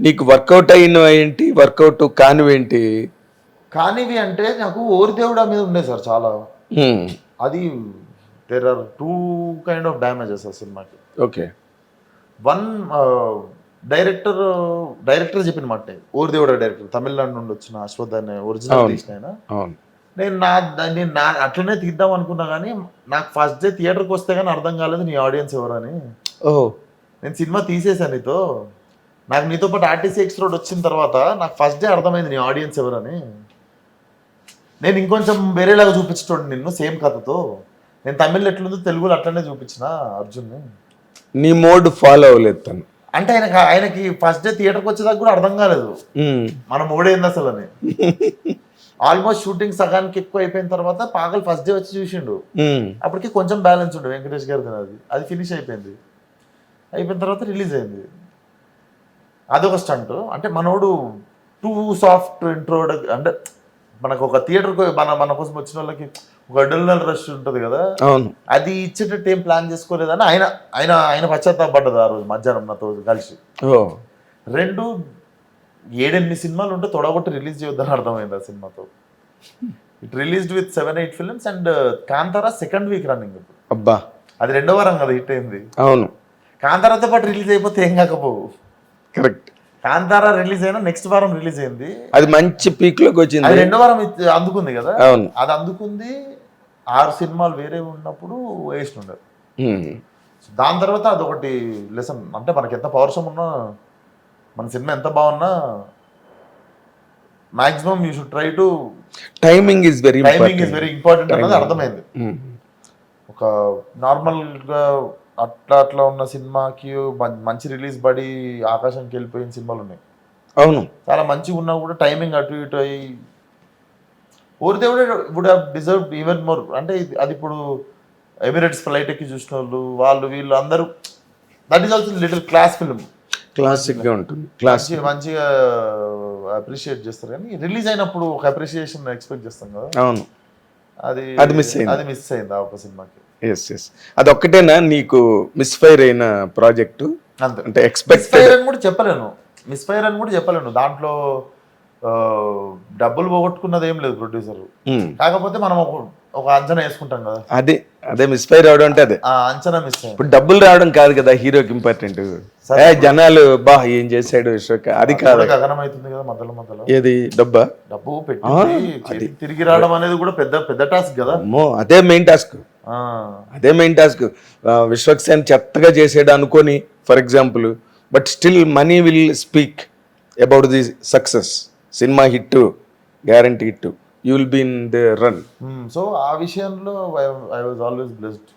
నీకు వర్కౌట్ అయిన ఏంటి, వర్కౌట్ కానివేంటి? కానివి అంటే నాకు ఓరి దేవుడా మీద ఉండే సార్ చాలా. హ్మ్. అది there are two kind of damages ఆ సినిమాకి. ఓకే. వన్ డైరెక్టర్ చెప్పిన మాట ఓరి దేవుడా డైరెక్టర్ తమిళనాడు నుండి వచ్చిన అశ్వథ్ అనే ఒరిజినల్ అవును. తీసిన ఆయన. అవును. నేను అట్లనే తీద్దాం అనుకున్నా కానీ నాకు ఫస్ట్ డే థియేటర్కి వస్తే కానీ అర్థం కాలేదు నీ ఆడియన్స్ ఎవరని. ఓహో! నేను సినిమా తీసేసాను నీతో, నాకు నీతో పాటు ఆర్టీసీ ఎక్స్ రోడ్ వచ్చిన తర్వాత నాకు ఫస్ట్ డే అర్థమైంది నీ ఆడియన్స్ ఎవరని. నేను ఇంకొంచెం వేరేలాగా చూపించటోడు నిన్ను సేమ్ కథతో. నేను తమిళ్ ఎట్లుందో తెలుగులో అట్లనే చూపించిన అర్జున్ని. నీ మోడ్ ఫాలో అవ్వలేదు తను. అంటే ఆయనకి ఫస్ట్ డే థియేటర్కి వచ్చేదాకా కూడా అర్థం కాలేదు హ్మ్. మన మూడేంది అసలు అని. ఆల్మోస్ట్ షూటింగ్ సగానికి ఎక్కువ అయిపోయిన తర్వాత పాగల్ ఫస్ట్ డే వచ్చి చూసిండు. హ్మ్. అప్పటికి కొంచెం బ్యాలెన్స్ ఉండే వెంకటేష్ గారిది అది ఫినిష్ అయిపోయింది. అయిపోయిన తర్వాత రిలీజ్ అయింది. అదొక స్టంట్. అంటే మనోడు టూ సాఫ్ట్ ఇంట్రోడ్. అంటే మనకు ఒక థియేటర్కి మన కోసం వచ్చిన వాళ్ళకి ఒక అడ్రినల్ రష్ ఉంటుంది కదా, అవును. అది ఇచ్చేటట్టు ఏం ప్లాన్ చేసుకోలేదని ఆయన ఆయన ఆయన పశ్చాత్తాపడ్డది ఆ రోజు మధ్యాహ్నం నాతో కలిసి. ఓ. 7-8 సినిమాలు ఉంటే తొడగొట్టి రిలీజ్ చేయొద్దని అర్థమైంది ఆ సినిమాతో. It released with 7-8 films and Kantara second week running. అబ్బా. అది రెండో వారం కదా హిట్ అయింది. అవును. కాంతారాతో పాటు రిలీజ్ అయిపోతే ఏం కాకపోవు. కరెక్ట్. కాంతారా రిలీజ్ అయినా నెక్స్ట్ వారం రిలీజ్ అయింది. అది మంచి పీక్ లోకి వచ్చింది. అది రెండో వారం అందుకుంది కదా. అవును. అది అందుకుంది. 6 సినిమాలు వేరే ఉన్నప్పుడు వేస్ట్ ఉండదు. హ్మ్. దాని తర్వాత అదొకటి లెసన్. అంటే మనకి ఎంత పౌరుషం ఉన్నా, మన సినిమా ఎంత బాగున్నా, maximum you should try to timing is very very important అన్నది అర్థమైంది. ఒక నార్మల్గా అట్లా ఉన్న సినిమాకి మంచి రిలీజ్ పడి ఆకాశంకి వెళ్ళిపోయిన సినిమాలు ఉన్నాయి. అవును. చాలా మంచిగా ఉన్నా కూడా టైమింగ్ అటు ఇటు అయ్యి ఓరి దేవుడే would have deserved even more. అంటే అది ఇప్పుడు ఎమిరేట్స్ ఫ్లైట్ ఎక్కి చూసిన వాళ్ళు వీళ్ళు అందరూ that is also little class film. Classic గా ఉంటుంది. క్లాసిక్ మంచిగా అప్రిషియేట్ చేస్తారు కానీ రిలీజ్ అయినప్పుడు ఒక అప్రిషియేషన్ ఎక్స్పెక్ట్ చేస్తాం కదా. అవును. అది మిస్ అయింది ఆ ఒక సినిమాకి. Yes yes. అదొక్కటేనా నీకు మిస్ఫైర్ అయిన ప్రాజెక్టు? అంతే. అంటే ఎక్స్పెక్ట్ మిస్ఫైర్ అని కూడా చెప్పలేను. దాంట్లో డబ్బులు పోగొట్టుకున్నది ఏం లేదు ప్రొడ్యూసర్. కాకపోతే మనం ఒక అంచనా వేసుకుంటాం కదా. అదే మిస్ఫైర్ అవడం అంటే అదే ఆ అంచనా మిస్ అయింది. ఇప్పుడు డబ్బులు రావడం కాదు కదా హీరోకి ఇంపార్టెంట్. జనాలు బా ఏం చేశాడు విశ్వక్ అది కాదు. గగనం అవుతుంది కదా మధ్యలో. ఏది డబ్బు పెట్టి తిరిగి రావడం అనేది కూడా పెద్ద టాస్క్ కదా. అదే మెయిన్ టాస్క్. విశ్వక్ సేన్ చెత్తగా చేసాడు అనుకోని for example, but still money will speak about the success. Cinema hit, guarantee hit, you will be in the run. So ఆ విషయంలో ఐ వాజ్ ఆల్వేస్ బ్లెస్డ్.